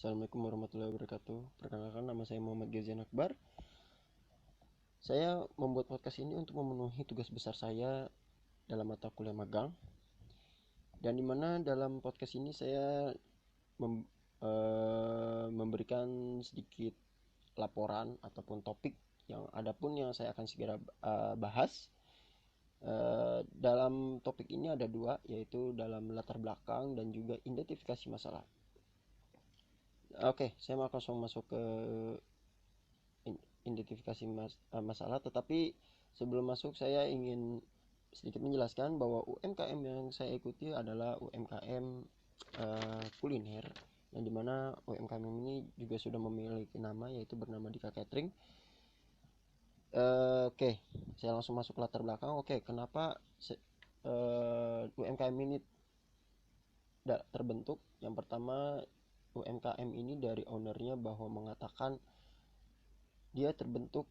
Assalamualaikum warahmatullahi wabarakatuh. Perkenalkan, nama saya Muhammad Gezian Akbar. Saya membuat podcast ini untuk memenuhi tugas besar saya dalam mata kuliah magang. Dan dimana dalam podcast ini saya memberikan sedikit laporan ataupun topik yang adapun yang saya akan segera bahas. Dalam topik ini ada dua, yaitu dalam latar belakang dan juga identifikasi masalah. Oke, saya mau langsung masuk ke identifikasi masalah, tetapi sebelum masuk saya ingin sedikit menjelaskan bahwa UMKM yang saya ikuti adalah UMKM kuliner, yang dimana UMKM ini juga sudah memiliki nama, yaitu bernama Dika Catering. Oke, saya langsung masuk latar belakang. Oke, kenapa UMKM ini terbentuk? Yang pertama, UMKM ini dari ownernya bahwa mengatakan dia terbentuk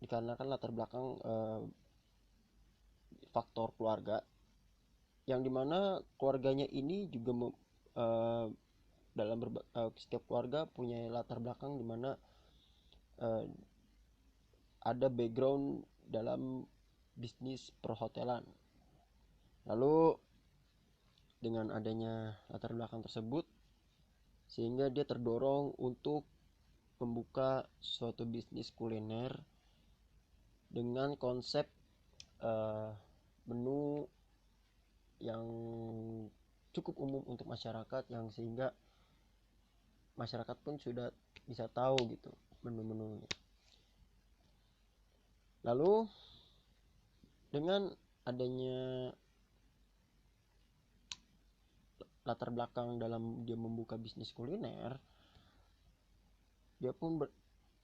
dikarenakan latar belakang faktor keluarga, yang dimana keluarganya ini juga dalam setiap keluarga punya latar belakang dimana ada background dalam bisnis perhotelan. Lalu dengan adanya latar belakang tersebut, sehingga dia terdorong untuk membuka suatu bisnis kuliner dengan konsep menu yang cukup umum untuk masyarakat, yang sehingga masyarakat pun sudah bisa tahu gitu menu-menunya. Lalu dengan adanya latar belakang dalam dia membuka bisnis kuliner, dia pun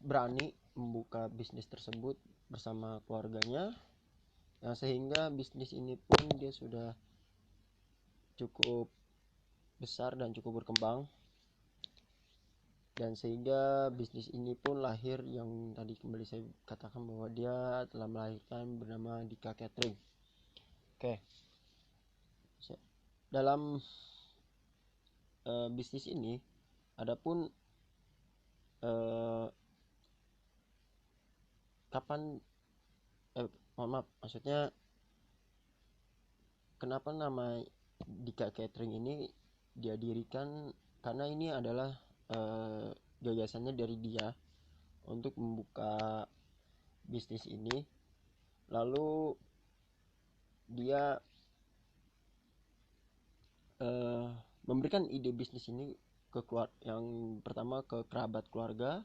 berani membuka bisnis tersebut bersama keluarganya. Nah, sehingga bisnis ini pun dia sudah cukup besar dan cukup berkembang, dan sehingga bisnis ini pun lahir, yang tadi kembali saya katakan bahwa dia telah melahirkan bernama Dika Catering. Oke, dalam bisnis ini adapun maksudnya kenapa nama Dika Catering ini dia dirikan, karena ini adalah gagasannya dari dia untuk membuka bisnis ini. Lalu dia memberikan ide bisnis ini yang pertama ke kerabat keluarga.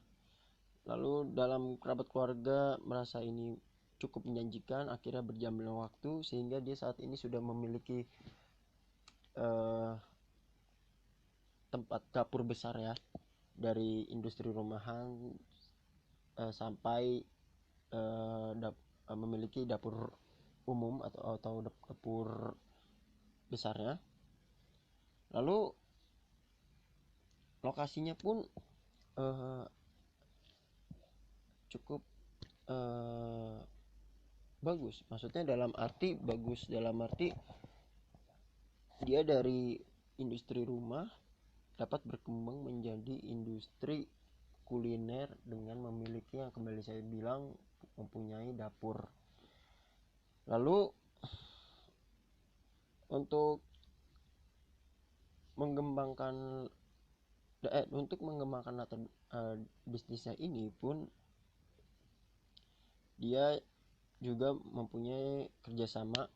Lalu dalam kerabat keluarga merasa ini cukup menjanjikan, akhirnya berjalannya waktu sehingga dia saat ini sudah memiliki tempat dapur besar ya, dari industri rumahan sampai memiliki dapur umum atau dapur besarnya. Lalu lokasinya pun cukup bagus, maksudnya dalam arti bagus dalam arti dia dari industri rumah dapat berkembang menjadi industri kuliner dengan memiliki, yang kembali saya bilang, mempunyai dapur. Lalu untuk mengembangkan latar bisnisnya ini pun dia juga mempunyai kerjasama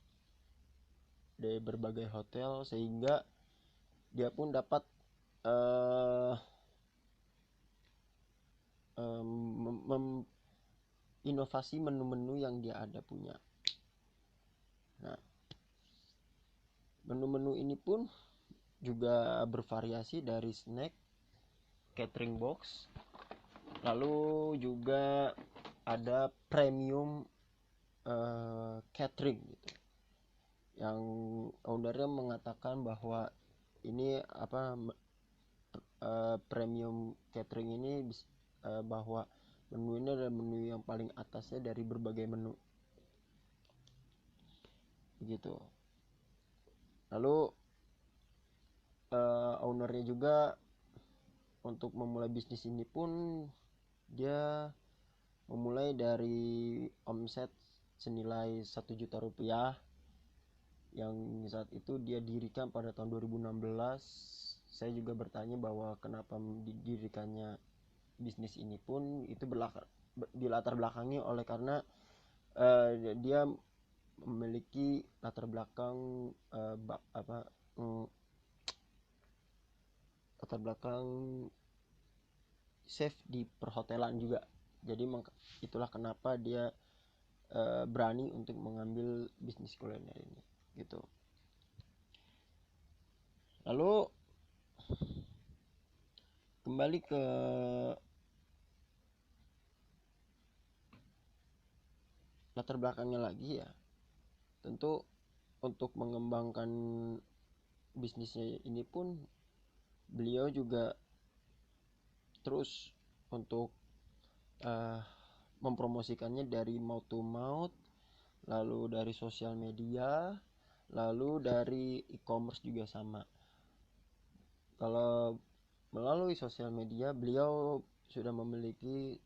dari berbagai hotel, sehingga dia pun dapat inovasi menu-menu yang dia ada punya. Nah, menu-menu ini pun juga bervariasi dari snack, catering box, lalu juga ada premium catering gitu, yang ownernya mengatakan bahwa ini premium catering ini bahwa menu ini adalah menu yang paling atasnya dari berbagai menu begitu. Lalu ownernya juga untuk memulai bisnis ini pun dia memulai dari omset senilai 1 juta rupiah yang saat itu dia dirikan pada tahun 2016. Saya juga bertanya bahwa kenapa didirikannya bisnis ini pun itu dilatar belakangi oleh karena dia memiliki latar belakang latar belakang chef di perhotelan juga. Jadi itulah kenapa dia berani untuk mengambil bisnis kuliner ini gitu. Lalu kembali ke latar belakangnya lagi ya, tentu untuk mengembangkan bisnisnya ini pun beliau juga terus untuk mempromosikannya dari mouth to mouth, lalu dari sosial media, lalu dari e-commerce juga sama. Kalau melalui sosial media, beliau sudah memiliki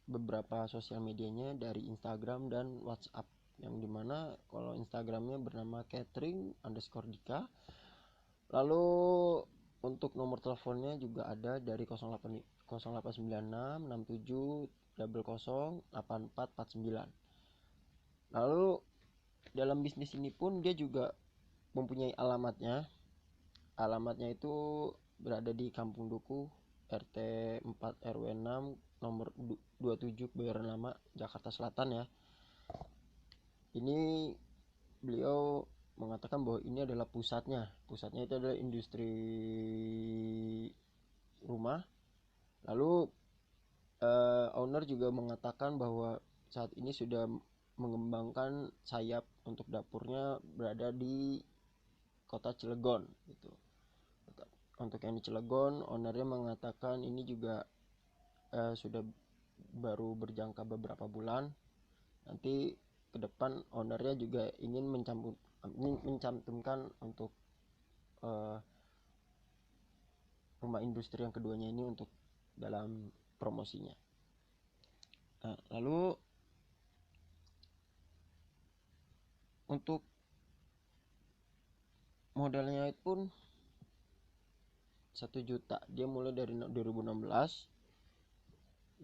beberapa sosial medianya dari Instagram dan WhatsApp, yang dimana kalau Instagramnya bernama catering_dika. Lalu untuk nomor teleponnya juga ada dari 089667008449. Lalu dalam bisnis ini pun dia juga mempunyai alamatnya. Alamatnya itu berada di Kampung Duku, RT 4 RW 6, nomor 27 Kebayoran Lama, Jakarta Selatan ya. Ini beliau mengatakan bahwa ini adalah pusatnya itu adalah industri rumah. Lalu owner juga mengatakan bahwa saat ini sudah mengembangkan sayap untuk dapurnya berada di kota Cilegon gitu. Untuk yang di Cilegon, ownernya mengatakan ini juga sudah baru berjangka beberapa bulan. Nanti ke depan ownernya juga ingin mencantumkan untuk rumah industri yang keduanya ini untuk dalam promosinya. Lalu untuk modalnya pun 1 juta. Dia mulai dari 2016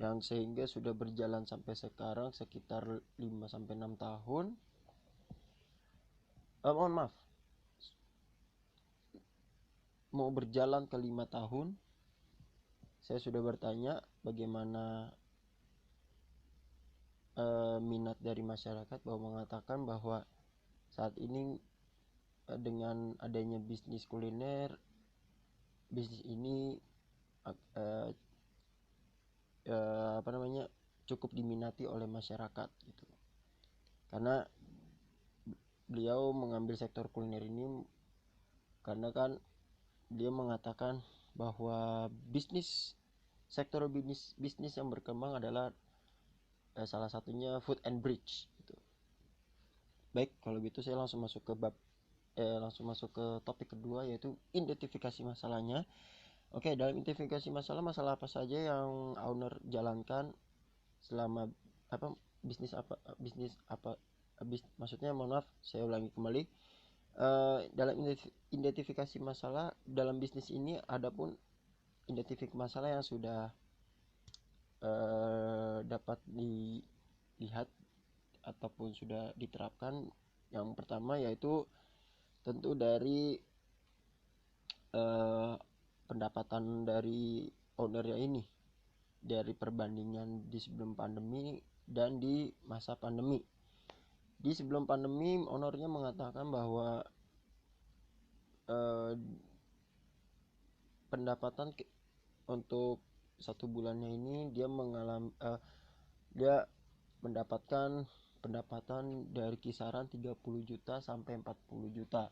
yang sehingga sudah berjalan sampai sekarang sekitar 5-6 tahun. Mohon maaf, mau berjalan ke 5 tahun. Saya sudah bertanya bagaimana minat dari masyarakat, bahwa mengatakan bahwa saat ini dengan adanya bisnis kuliner, bisnis ini cukup diminati oleh masyarakat gitu. Karena beliau mengambil sektor kuliner ini karena kan dia mengatakan bahwa sektor bisnis yang berkembang adalah salah satunya food and beverage gitu. Baik, kalau gitu saya langsung masuk ke topik kedua, yaitu identifikasi masalahnya. Oke, dalam identifikasi masalah apa saja yang owner jalankan selama maksudnya, mohon maaf, saya ulangi kembali. Dalam identifikasi masalah dalam bisnis ini, adapun identifikasi masalah yang sudah dapat dilihat ataupun sudah diterapkan. Yang pertama yaitu tentu dari pendapatan dari ownernya ini, dari perbandingan di sebelum pandemi dan di masa pandemi. Di sebelum pandemi, ownernya mengatakan bahwa pendapatan untuk 1 bulannya ini dia mendapatkan pendapatan dari kisaran 30 juta sampai 40 juta.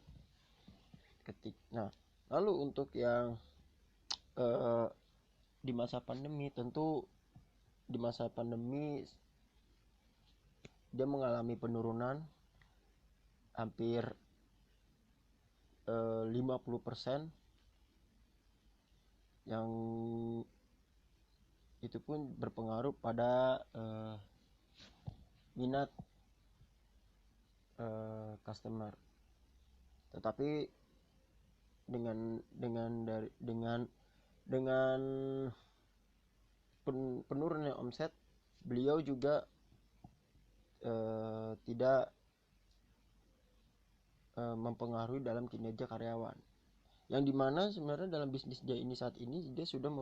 Nah, lalu untuk yang di masa pandemi, tentu di masa pandemi dia mengalami penurunan hampir 50%, yang itu pun berpengaruh pada minat customer. Tetapi dengan penurunan omset, beliau juga tidak mempengaruhi dalam kinerja karyawan, yang dimana sebenarnya dalam bisnis dia ini saat ini dia sudah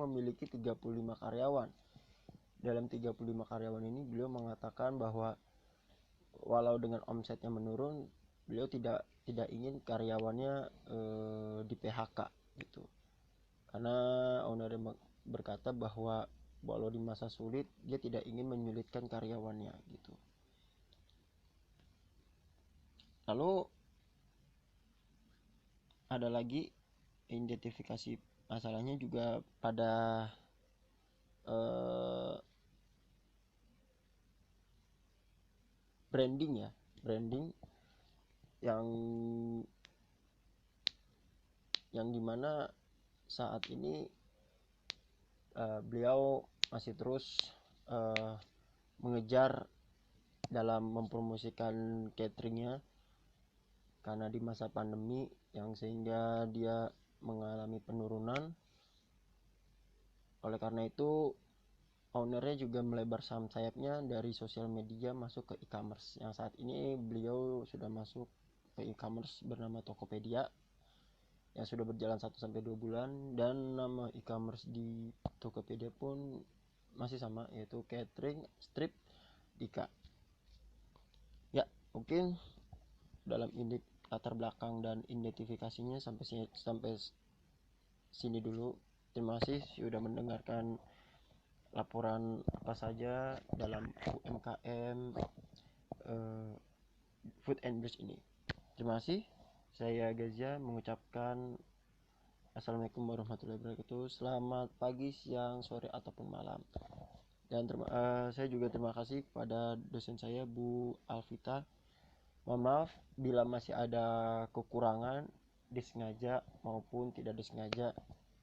memiliki 35 karyawan. Dalam 35 karyawan ini beliau mengatakan bahwa walau dengan omsetnya menurun, beliau tidak ingin karyawannya di PHK gitu, karena ownernya berkata bahwa walau di masa sulit dia tidak ingin menyulitkan karyawannya gitu. Lalu ada lagi identifikasi masalahnya juga pada branding yang dimana saat ini beliau masih terus mengejar dalam mempromosikan cateringnya, karena di masa pandemi yang sehingga dia mengalami penurunan. Oleh karena itu ownernya juga melebar sayapnya dari sosial media masuk ke e-commerce, yang saat ini beliau sudah masuk ke e-commerce bernama Tokopedia yang sudah berjalan 1-2 bulan, dan nama e-commerce di Tokopedia pun masih sama, yaitu Catering Strip Dika. Ya, mungkin dalam latar belakang dan identifikasinya sampai sini dulu. Terima kasih sudah mendengarkan laporan apa saja dalam UMKM Food and Beverage ini. Terima kasih. Saya Gazia mengucapkan Assalamualaikum warahmatullahi wabarakatuh. Selamat pagi, siang, sore, ataupun malam. Dan saya juga terima kasih pada dosen saya, Bu Alvita. Mohon maaf bila masih ada kekurangan disengaja maupun tidak disengaja,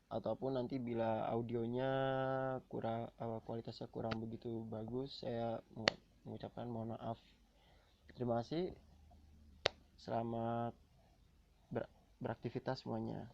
ataupun nanti bila audionya kualitasnya kurang begitu bagus, saya mengucapkan mohon maaf. Terima kasih. Selamat beraktivitas semuanya.